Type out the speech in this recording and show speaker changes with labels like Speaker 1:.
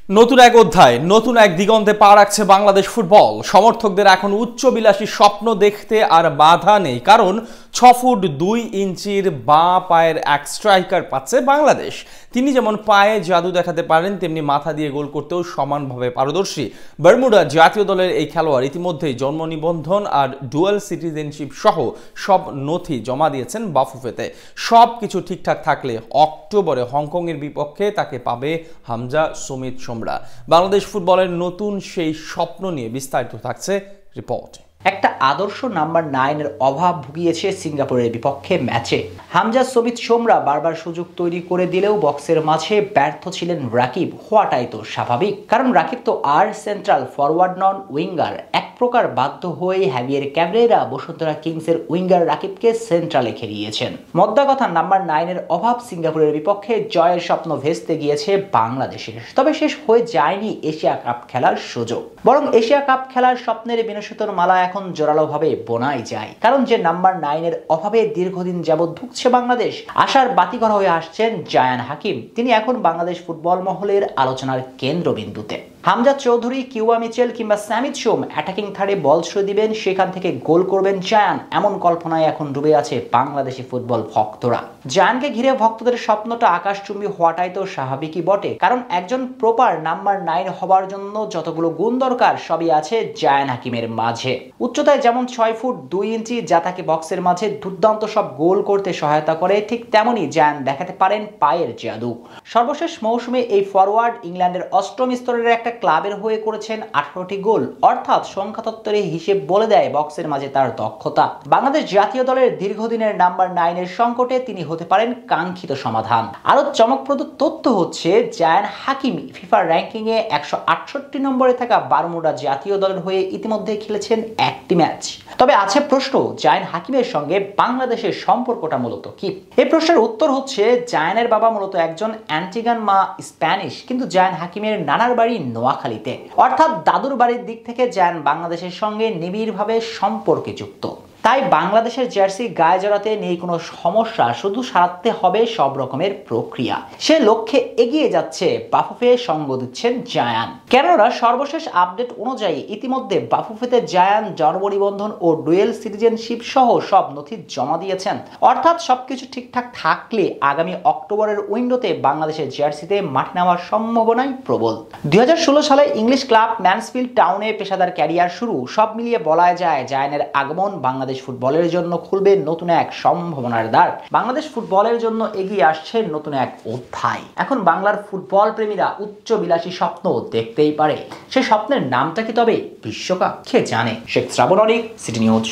Speaker 1: নতুন এক অধ্যায়, নতুন এক দিগন্তে পা রাখছে বাংলাদেশ ফুটবল। সমর্থকদের এখন উচ্চবিলাসী স্বপ্ন দেখতে আর বাধা নেই, কারণ 6 ফুট 2 ইঞ্চির বাঁ পায়ের এক স্ট্রাইকার পাচ্ছে বাংলাদেশ। তিনি যেমন পায়ে জাদু দেখাতে পারেন, তেমনি মাথা দিয়ে গোল করতেও সমানভাবে পারদর্শী। বারমুডা জাতীয় দলের এই খেলোয়াড় ইতিমধ্যেই জন্ম নিবন্ধন আর ডুয়াল সিটিজেনশিপ সহ সব নথি জমা দিয়েছেন বাফুফেতে। সব কিছু ঠিকঠাক থাকলে অক্টোবরে হংকংয়ের বিপক্ষে তাকে পাবে হামজা সুমিত সোমরা। বাংলাদেশ ফুটবলের নতুন সেই স্বপ্ন নিয়ে বিস্তারিত থাকছে রিপোর্ট।
Speaker 2: একটা আদর্শ নাম্বার 9 এর অভাব ভুগিয়েছে সিঙ্গাপুরের বিপক্ষে ম্যাচে। হামজা সুমিত সোমরা বারবার সুযোগ তৈরি করে দিলেও বক্সের মাঝে ব্যর্থ ছিলেন রাকিব। হওয়াটাই তো স্বাভাবিক, কারণ রাকিব তো আর সেন্ট্রাল ফরওয়ার্ড নন, উইঙ্গার। এক প্রকার বাধ্য হয়ে হ্যাভিয়ের ক্যাবরেরা বসুন্ধরা কিংসের উইঙ্গার রাকিবকে সেন্ট্রালে খেলিয়েছেন। মোদ্দা কথা, নাম্বার 9 এর অভাব সিঙ্গাপুরের বিপক্ষে জয়ের স্বপ্ন ভেস্তে গিয়েছে বাংলাদেশের। তবে শেষ হয়ে যায়নি এশিয়া কাপ খেলার সুযোগ, বরং এশিয়া কাপ খেলার স্বপ্নের বিনশিতর মালা এখন জোরালোভাবে বোনাই যায়। কারণ যে নাম্বার 9 এর অভাবে দীর্ঘদিন যাবৎ ভুগছে বাংলাদেশ, আশার বাতিঘর হয়ে আসছেন জায়ান হাকিম। তিনি এখন বাংলাদেশ ফুটবল মহলের আলোচনার কেন্দ্রবিন্দুতে। হামজা চৌধুরী, কিউবা মিচেল কিংবা স্যামিথ সোম অ্যাটাকিং থার্ডে বল ছুঁড়ে দিবেন, সেখান থেকে গোল করবেন জায়ান, এমন কল্পনায় এখন ডুবে আছে বাংলাদেশি ফুটবল ভক্তরা। জায়ানকে ঘিরে ভক্তদের স্বপ্নটা আকাশচুম্বী হওয়াটাই তো স্বাভাবিকই বটে, কারণ একজন প্রপার নাম্বার 9 হবার জন্য যতগুলো গুণ দরকার সবই আছে জায়ান হাকিমের মাঝে। উচ্চতায় যেমন 6 ফুট 2 ইঞ্চি, যা তাকে বক্সের মাঝে দুর্দান্ত সব গোল করতে সহায়তা করে, ঠিক তেমনই জায়ান দেখাতে পারেন পায়ের জাদু। সর্বশেষ মৌসুমে এই ফরওয়ার্ড ইংল্যান্ডের 8ম স্তরের একটা ক্লাবের হয়ে করেছেন 18টি গোল, অর্থাৎ সংখ্যাতত্ত্বের হিসেব বলে দেয় বক্সের মাঝে তার দক্ষতা। বাংলাদেশ জাতীয় দলের দীর্ঘদিনের নাম্বার 9 এর সংকটে তিনি হতে পারেন কাঙ্ক্ষিত সমাধান। আরো চমকপ্রদ তথ্য হচ্ছে, জায়ান হাকিম ফিফা র্যাঙ্কিং এ 168 নম্বরে থাকা বারমুডা জাতীয় দলের হয়ে ইতিমধ্যে খেলেছেন একটি ম্যাচ। তবে আছে প্রশ্ন, জায়ান হাকিমের সঙ্গে বাংলাদেশের সম্পর্কটা মূলত কি? এই প্রশ্নের উত্তর হচ্ছে, জায়ানের বাবা মূলত একজন অ্যান্টিগান, মা স্প্যানিশ, কিন্তু জায়ান হাকিমের নানার বাড়ি নোয়াখালীতে, অর্থাৎ দাদুর বাড়ির দিক থেকে জায়ান বাংলাদেশের সঙ্গে নিবিড়ভাবে সম্পর্কে যুক্ত। তাই বাংলাদেশের জার্সি গায়ে জড়াতে নেই কোনো সমস্যা, শুধু সারাতে হবে সব রকমের প্রক্রিয়া। সে লক্ষ্যে এগিয়ে যাচ্ছে বাফুফে, সঙ্গ দিচ্ছেন জায়ান। কেননা সর্বশেষ আপডেট অনুযায়ী ইতিমধ্যে বাফুফেতে জায়ান জন্ম নিবন্ধন ও ডুয়েল সিটিজেনশিপ সহ সব নথি জমা দিয়েছেন। অর্থাৎ সবকিছু ঠিকঠাক থাকলে আগামী অক্টোবরের উইন্ডোতে বাংলাদেশের জার্সিতে মাঠে নামার সম্ভাবনাই প্রবল। 2016 সালে ইংলিশ ক্লাব ম্যানসফিল্ড টাউনে পেশাদার ক্যারিয়ার শুরু। সব মিলিয়ে বলা যায়, জায়ানের আগমন বাংলাদেশ ফুটবলের জন্য খুলবে নতুন এক সম্ভাবনার দ্বার। বাংলাদেশ ফুটবলের জন্য এগিয়ে আসছে নতুন এক অধ্যায়। এখন বাংলার ফুটবল প্রেমীরা উচ্চ বিলাসী স্বপ্ন দেখতেই পারে। সে স্বপ্নের নামটা কি তবে বিশ্বকাপ? কে জানে। শেখ শ্রাবণ অনিক, সিটি নিউজ।